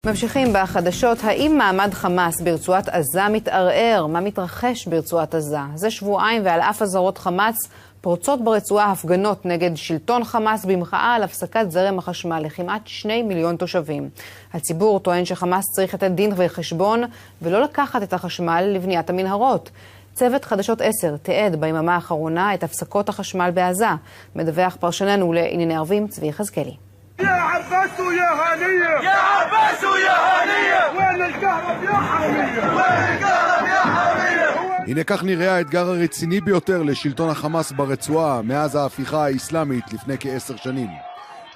ממשיכים בחדשות. האם מעמד חמאס ברצועת עזה מתערער? מה מתרחש ברצועת עזה? זה שבועיים ועל אף אזהרות חמאס פורצות ברצועה הפגנות נגד שלטון חמאס במחאה על הפסקת זרם החשמל לכמעט 2 מיליון תושבים. הציבור טוען שחמאס צריך לתת דין וחשבון ולא לקחת את החשמל לבניית המנהרות. צוות חדשות 10 תיעד ביממה האחרונה את הפסקות החשמל בעזה. מדווח פרשננו לענייני ערבים צבי יחזקאלי. يا عباس ويا هانية يا عباس ويا هانية وين الكهرب يا حرامية وين الكهرب يا حرامية. הנה כך נראה האתגר הרציני ביותר לשלטון החמאס ברצועה מאז ההפיכה האסלאמית לפני כ10 שנים.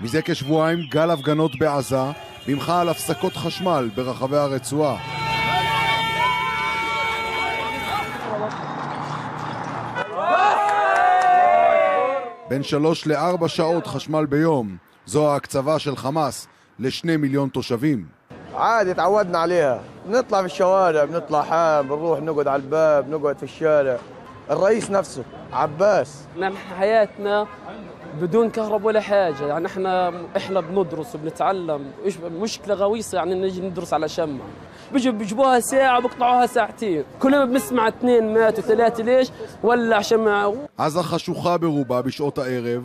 מזה כשבועיים גל הפגנות בעזה במחאה על הפסקות חשמל ברחבי הרצועה. בין 3 ל-4 שעות חשמל ביום. זו ההקצבה של חמאס ל2 מיליון תושבים. عادي تعودنا عليها نطلع في الشوارع بنطلع حام بنروح نقعد على الباب نقعد في الشارع الرئيس نفسه عباس حياتنا بدون كهرباء ولا حاجه يعني احنا بندرس وبنتعلم ايش مشكله غويصه يعني نجي ندرس على شمع بيجيبوها ساعه وبقطعوها ساعتين كل ما بنسمع 2 ماتوا 3 ليش ولع شمع. עזה חשוכה ברובה בשעות הערב.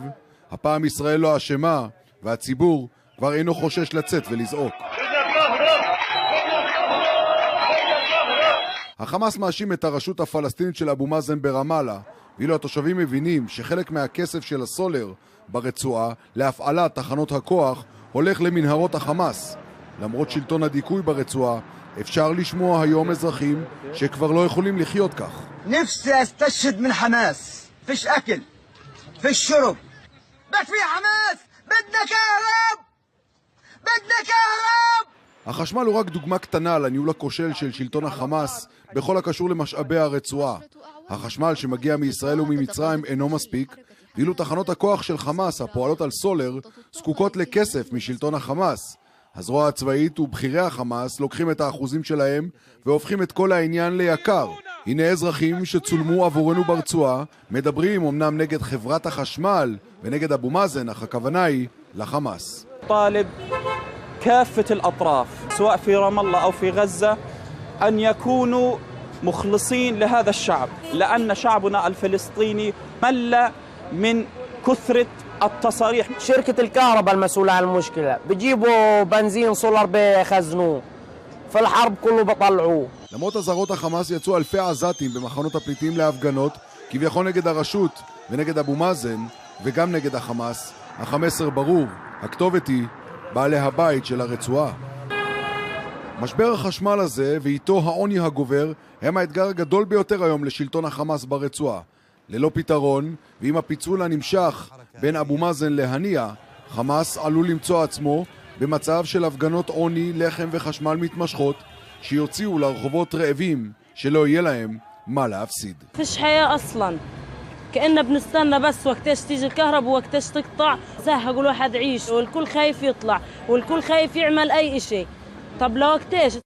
הפעם ישראל לא אשמה והציבור כבר אינו חושש לצאת ולזעוק. החמאס מאשים את הרשות הפלסטינית של אבו מאזן ברמאללה, ואילו התושבים מבינים שחלק מהכסף של הסולר ברצועה להפעלת תחנות הכוח הולך למנהרות החמאס. למרות שלטון הדיכוי ברצועה, אפשר לשמוע היום אזרחים שכבר לא יכולים לחיות כך. נפסי אסתשהד מן חמאס, פיש אכל, פיש שרוב, בית פי חמאס, بدنا كهرب بدنا كهرب. החשמל הוא רק דוגמה קטנה לניהול הכושל של שלטון החמאס בכל הקשור למשאבי הרצועה. החשמל שמגיע מישראל וממצרים אינו מספיק, ואילו תחנות הכוח של חמאס הפועלות על סולר זקוקות לכסף משלטון החמאס. הזרוע הצבאית ובכירי החמאס לוקחים את האחוזים שלהם והופכים את כל העניין ליקר. הנה אזרחים שצולמו עבורנו ברצועה מדברים אמנם נגד חברת החשמל ונגד אבו מאזן, אך הכוונה היא לחמאס. طالب كافة الأطراف سواء في رام الله أو في غزة أن يكونوا مخلصين لهذا الشعب لأن شعبنا الفلسطيني مل من كثرة التصاريح. شركة الكهرباء المسؤولة عن المشكلة بيجيبوا بنزين سولار بيخزنوه في الحرب كله بطلعوه. למרות אזהרות החמאס יצאו אלפי עזתים במחנות הפליטים להפגנות כביכול נגד הרשות ונגד אבו מאזן וגם נגד החמאס. המסר ברור, הכתובת היא בעלי הבית של הרצועה. משבר החשמל הזה ואיתו העוני הגובר הם האתגר הגדול ביותר היום לשלטון החמאס ברצועה. ללא פתרון, ואם הפיצול הנמשך בין אבו מאזן להנייה, חמאס עלול למצוא עצמו במצב של הפגנות עוני, לחם וחשמל מתמשכות שיוציאו לרחובות רעבים שלא יהיה להם מה להפסיד. فيش حياة أصلاً كأننا بنستنى بس وقتاش تيجي الكهرباء وقتاش تقطع زهق الواحد يعيش والكل خايف يطلع والكل خايف يعمل أي إشي. طب لوقتاش